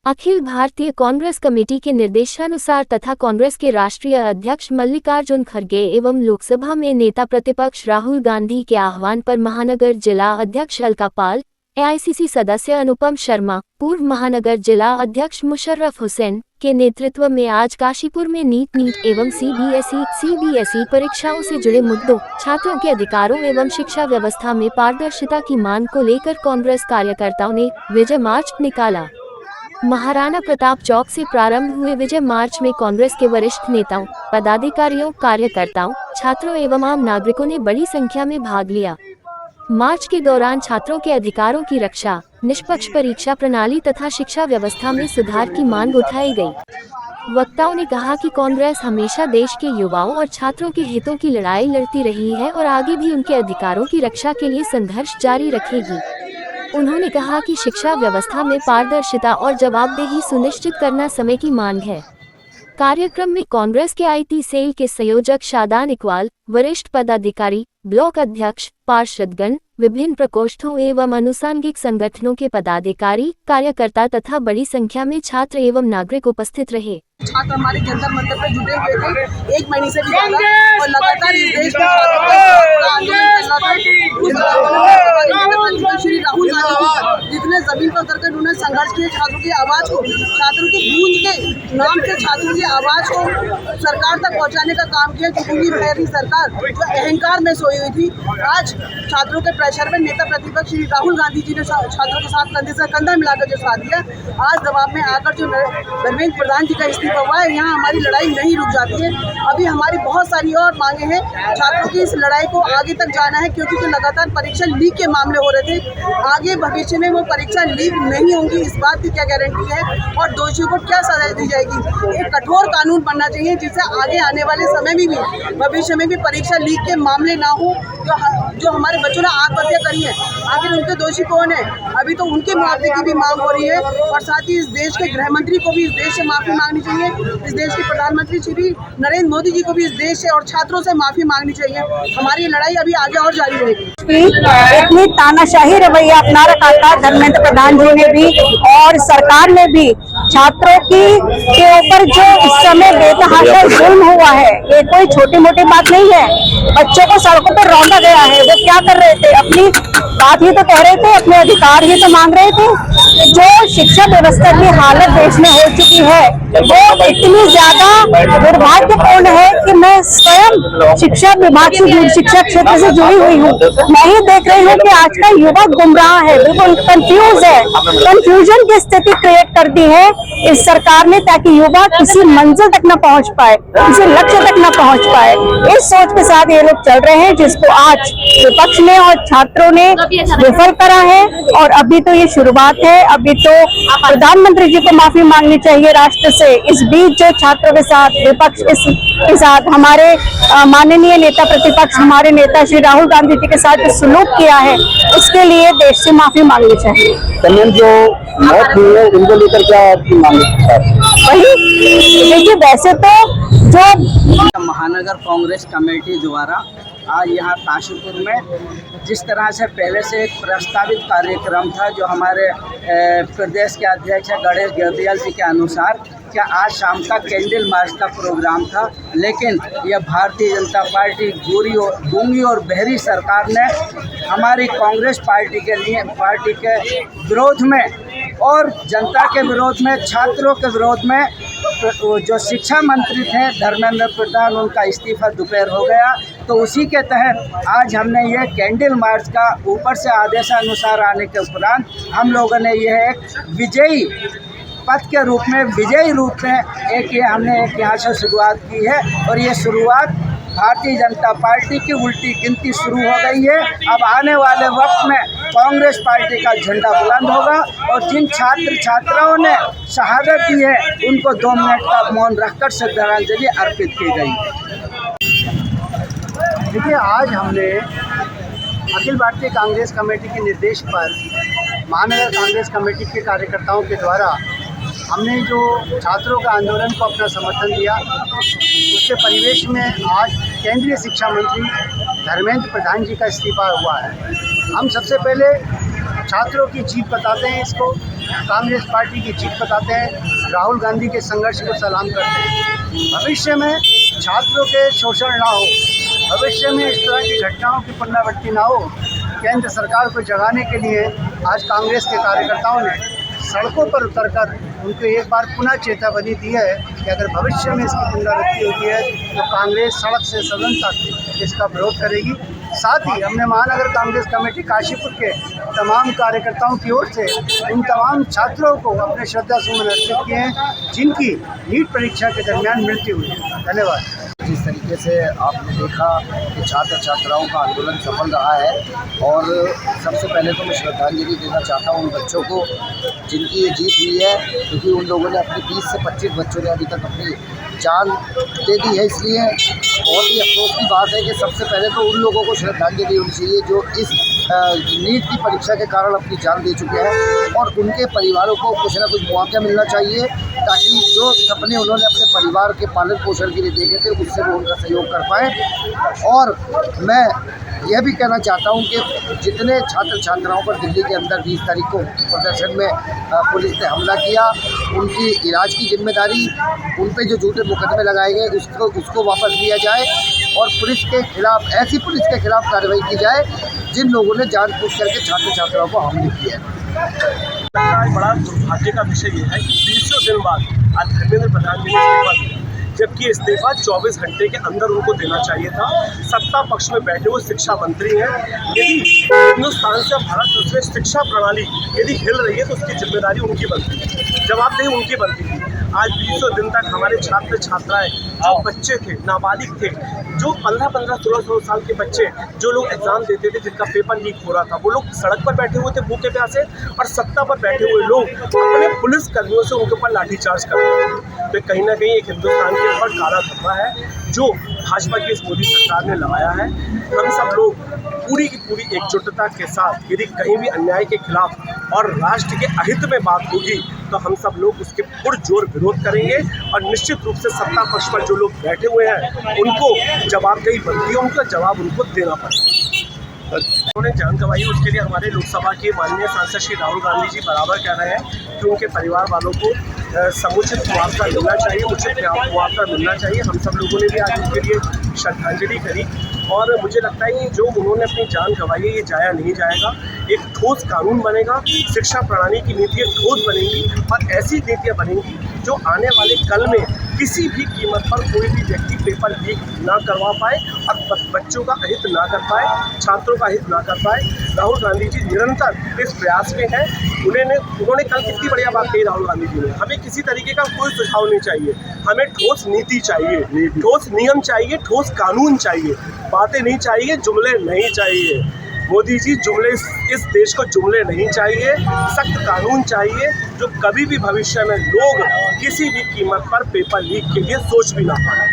Akhil Bharatiya Congress committee के निर्देशानुसार तथा कांग्रेस के राष्ट्रीय अध्यक्ष मल्लिकार्जुन खड़गे एवं लोकसभा में नेता प्रतिपक्ष राहुल गांधी के आह्वान पर महानगर जिला अध्यक्ष अलका पाल, एआईसीसी सदस्य अनुपम शर्मा, पूर्व महानगर जिला अध्यक्ष मुशर्रफ हुसैन के नेतृत्व में आज काशीपुर में नीट एवं सीबीएसई परीक्षाओं से जुड़े मुद्दों, छात्रों के अधिकारों एवं शिक्षा व्यवस्था में पारदर्शिता की मांग को लेकर कांग्रेस कार्यकर्ताओं ने विजय मार्च निकाला। महाराणा प्रताप चौक से प्रारंभ हुए विजय मार्च में कांग्रेस के वरिष्ठ नेताओं, पदाधिकारियों, कार्यकर्ताओं, छात्रों एवं आम नागरिकों ने बड़ी संख्या में भाग लिया। मार्च के दौरान छात्रों के अधिकारों की रक्षा, निष्पक्ष परीक्षा प्रणाली तथा शिक्षा व्यवस्था में सुधार की मांग उठाई गई। वक्ताओं ने कहा कि कांग्रेस हमेशा देश के युवाओं और छात्रों के हितों की लड़ाई लड़ती रही है और आगे भी उनके अधिकारों की रक्षा के लिए संघर्ष जारी रखेगी। उन्होंने कहा कि शिक्षा व्यवस्था में पारदर्शिता और जवाबदेही सुनिश्चित करना समय की मांग है। कार्यक्रम में कांग्रेस के आईटी सेल के संयोजक शादान इकबाल, वरिष्ठ पदाधिकारी, ब्लॉक अध्यक्ष, पार्षदगण, विभिन्न प्रकोष्ठों एवं अनुषंगिक संगठनों के पदाधिकारी, कार्यकर्ता तथा बड़ी संख्या में छात्र एवं नागरिक उपस्थित रहे। छात्र हमारे जंतर मंतर पर जुटे हुए थे 1 महीने से भी ज्यादा और लगातार इस देश में श्री राहुल गांधी जितने जमीन पर उतरकर उन्होंने संघर्ष किए, छात्रों की आवाज को, छात्रों की गूंज के नाम से छात्रों की आवाज को सरकार तक पहुंचाने का काम किया। चुनी भैरी सरकार जो अहंकार में सोई हुई थी, आज छात्रों के प्रेशर में नेता प्रतिपक्ष श्री राहुल गांधी जी ने छात्रों के साथ कंधे से कंधा मिलाकर जो साथ दिया, आज दबाव में आकर जो धर्मेंद्र प्रधान जी का इस्तीफा हुआ है, यहाँ हमारी लड़ाई नहीं रुक जाती है। अभी हमारी बहुत सारी और मांगे हैं, छात्रों की इस लड़ाई को आगे तक जाना है क्योंकि जो लगातार परीक्षा लीक के मामले हो रहे थे, आगे भविष्य में वो परीक्षा लीक नहीं होंगी, इस बात की क्या गारंटी है और दोषियों को क्या सजा दी जाएगी। एक कठोर कानून बनना चाहिए जिससे आगे आने वाले समय में भी भविष्य में भी परीक्षा लीक के मामले ना हो। जो हमारे बच्चों ने आत्महत्या करी है, आखिर उनके दोषी कौन है? अभी तो उनके मुआवजे की भी मांग हो रही है और साथ ही इस देश के गृह मंत्री को भी इस देश से माफी मांगनी चाहिए, इस देश के प्रधानमंत्री श्री नरेंद्र मोदी जी को भी इस देश से और छात्रों से माफी मांगनी चाहिए। हमारी लड़ाई अभी आगे और जारी रहेगी। इतनी तानाशाही रवैया अपना रखा था धर्मेंद्र प्रधान जी ने भी और सरकार ने भी, छात्रों के ऊपर जो इस समय बेतहाशा जुल्म हुआ है, ये कोई छोटी मोटी बात नहीं है। बच्चों को सड़कों पर रौंदा गया है, वो क्या कर रहे थे? अपनी बात ही तो कह रहे थे, अपने अधिकार ही तो मांग रहे थे। जो शिक्षा व्यवस्था की हालत देश में हो चुकी है वो इतनी ज्यादा दुर्भाग्यपूर्ण है कि मैं स्वयं शिक्षा विभाग से, शिक्षा क्षेत्र से जुड़ी हुई हूँ। मैं ही देख रही हूँ कि आज का युवा गुमराह है, बिल्कुल कंफ्यूज है, कंफ्यूजन की स्थिति क्रिएट कर दी है इस सरकार ने ताकि युवा किसी मंजिल तक न पहुँच पाए, किसी लक्ष्य तक न पहुँच पाए। इस सोच के साथ ये लोग चल रहे हैं जिसको आज विपक्ष ने और छात्रों ने विफल करा है और अभी तो ये शुरुआत है। अभी तो प्रधानमंत्री जी को माफी मांगनी चाहिए राष्ट्र से। इस बीच जो छात्रों के साथ विपक्ष के साथ हमारे माननीय नेता प्रतिपक्ष, हमारे नेता श्री राहुल गांधी जी के साथ जो सलूक किया है, उसके लिए देश से माफी मांगनी चाहिए। जो मौत हुई है उनको लेकर क्या वही देखिए, वैसे तो जो महानगर कांग्रेस कमेटी द्वारा आज यहाँ काशीपुर में जिस तरह से पहले से एक प्रस्तावित कार्यक्रम था, जो हमारे प्रदेश के अध्यक्ष गणेश गर्दियाल जी के अनुसार क्या आज शाम का कैंडल मार्च का प्रोग्राम था, लेकिन यह भारतीय जनता पार्टी गूंगी और बहरी सरकार ने हमारी कांग्रेस पार्टी के विरोध में और जनता के विरोध में, छात्रों के विरोध में, जो शिक्षा मंत्री थे धर्मेंद्र प्रधान, उनका इस्तीफा दोपहर हो गया। तो उसी के तहत आज हमने ये कैंडल मार्च का ऊपर से आदेशानुसार आने के उपरांत हम लोगों ने यह एक विजयी पथ के रूप में, विजयी रूप में हमने एक यहाँ से शुरुआत की है और ये शुरुआत भारतीय जनता पार्टी की उल्टी गिनती शुरू हो गई है। अब आने वाले वक्त में कांग्रेस पार्टी का झंडा बुलंद होगा और जिन छात्र छात्राओं ने शहादत दी है उनको 2 मिनट का मौन रखकर श्रद्धांजलि अर्पित की गई। देखिए, आज हमने अखिल भारतीय कांग्रेस कमेटी के निर्देश पर महानगर कांग्रेस कमेटी के कार्यकर्ताओं के द्वारा हमने जो छात्रों का आंदोलन को अपना समर्थन दिया, उसके परिवेश में आज केंद्रीय शिक्षा मंत्री धर्मेंद्र प्रधान जी का इस्तीफा हुआ है। हम सबसे पहले छात्रों की जीत बताते हैं इसको, कांग्रेस पार्टी की जीत बताते हैं, राहुल गांधी के संघर्ष को सलाम करते हैं। भविष्य में छात्रों के शोषण ना हो, भविष्य में इस तरह की घटनाओं की पुनरावृत्ति ना हो, केंद्र सरकार को जगाने के लिए आज कांग्रेस के कार्यकर्ताओं ने सड़कों पर उतरकर उनको एक बार पुनः चेतावनी दी है कि अगर भविष्य में इसकी पुनरावृत्ति होती है तो कांग्रेस सड़क से सदन तक इसका विरोध करेगी। साथ ही हमने महानगर कांग्रेस कमेटी काशीपुर के तमाम कार्यकर्ताओं की ओर से उन तमाम छात्रों को अपने श्रद्धा सुमन अर्पित किए हैं जिनकी नीट परीक्षा के दरमियान मृत्यु हुई है। धन्यवाद। जिस तरीके से आपने देखा कि छात्र छात्राओं का आंदोलन सफल रहा है, और सबसे पहले तो मैं श्रद्धांजलि देना चाहता हूँ उन बच्चों को जिनकी ये जीत हुई है, क्योंकि उन लोगों ने अपनी 20 से 25 बच्चों ने अभी तक अपनी जान दे दी है। इसलिए बहुत ही अफसोस की बात है कि सबसे पहले तो उन लोगों को श्रद्धांजलि होनी चाहिए जो इस नीट की परीक्षा के कारण अपनी जान दे चुके हैं, और उनके परिवारों को कुछ ना कुछ मुआवजा मिलना चाहिए ताकि जो सपने उन्होंने अपने परिवार के पालन पोषण के लिए देखे थे उससे वो उनका सहयोग कर पाएँ। और मैं यह भी कहना चाहता हूं कि जितने छात्र छात्राओं पर दिल्ली के अंदर 20 तारीख को प्रदर्शन में पुलिस ने हमला किया, उनकी इलाज की जिम्मेदारी, उन पे जो झूठे मुकदमे लगाए गए उसको वापस लिया जाए, और पुलिस के खिलाफ, ऐसी पुलिस के खिलाफ कार्रवाई की जाए जिन लोगों ने जानबूझ करके छात्र छात्राओं को हमले किए हैं। बड़ा दुर्भाग्य का विषय ये है कि 20 दिन बाद आज धर्मेंद्र प्रधान जी ने इस्तीफा दिया, जबकि इस्तीफा 24 घंटे के अंदर उनको देना चाहिए था। सत्ता पक्ष में बैठे हुए शिक्षा मंत्री हैं। यदि हिंदुस्तान से भारत दूसरे शिक्षा प्रणाली यदि हिल रही है तो उसकी जिम्मेदारी उनकी बनती है, जवाबदेही उनकी बनती है। आज 20 दिन तक हमारे छात्र छात्राएं जो बच्चे थे, नाबालिग थे, जो 15-15, 16-16 साल के बच्चे जो लोग एग्ज़ाम देते थे, जिनका पेपर लीक हो रहा था, वो लोग सड़क पर बैठे हुए थे भूखे प्यासे, और सत्ता पर बैठे हुए लोग अपने पुलिस कर्मियों से उनके ऊपर लाठीचार्ज कर रहे थे। तो कहीं ना कहीं एक हिंदुस्तान के ऊपर काला धब्बा है जो भाजपा की इस मोदी सरकार ने लगाया है। हम सब लोग पूरी की पूरी एकजुटता के साथ यदि कहीं भी अन्याय के खिलाफ और राष्ट्र के अहित में बात होगी तो हम सब लोग उसके पुरजोर विरोध करेंगे, और निश्चित रूप से सत्ता पक्ष पर जो लोग बैठे हुए हैं उनको जवाबदेही बनती है, उनका जवाब उनको देना पड़ेगा। उन्होंने जान गंवाई, उसके लिए हमारे लोकसभा के माननीय सांसद श्री राहुल गांधी जी बराबर कह रहे हैं कि उनके परिवार वालों को समुचित मुआवजा मिलना चाहिए, उचित मुआवजा मिलना चाहिए। हम सब लोगों ने भी आज उनके लिए श्रद्धांजलि करी, और मुझे लगता है कि जो उन्होंने अपनी जान गंवाई है ये जाया नहीं जाएगा। एक ठोस कानून बनेगा, शिक्षा प्रणाली की नीतियाँ ठोस बनेंगी, और ऐसी नीतियाँ बनेंगी जो आने वाले कल में किसी भी कीमत पर कोई भी व्यक्ति पेपर लीक ना करवा पाए और बच्चों का हित ना कर पाए, छात्रों का हित ना कर पाए। राहुल गांधी जी निरंतर इस प्रयास में हैं। उन्होंने कल कितनी बढ़िया बात कही राहुल गांधी जी ने, हमें किसी तरीके का कोई सुझाव नहीं चाहिए, हमें ठोस नीति चाहिए, ठोस नियम चाहिए, ठोस कानून चाहिए, बातें नहीं चाहिए, जुमले नहीं चाहिए। मोदी जी जुमले, इस देश को जुमले नहीं चाहिए, सख्त कानून चाहिए जो कभी भी भविष्य में लोग किसी भी कीमत पर पेपर लीक के लिए सोच भी ना पाए।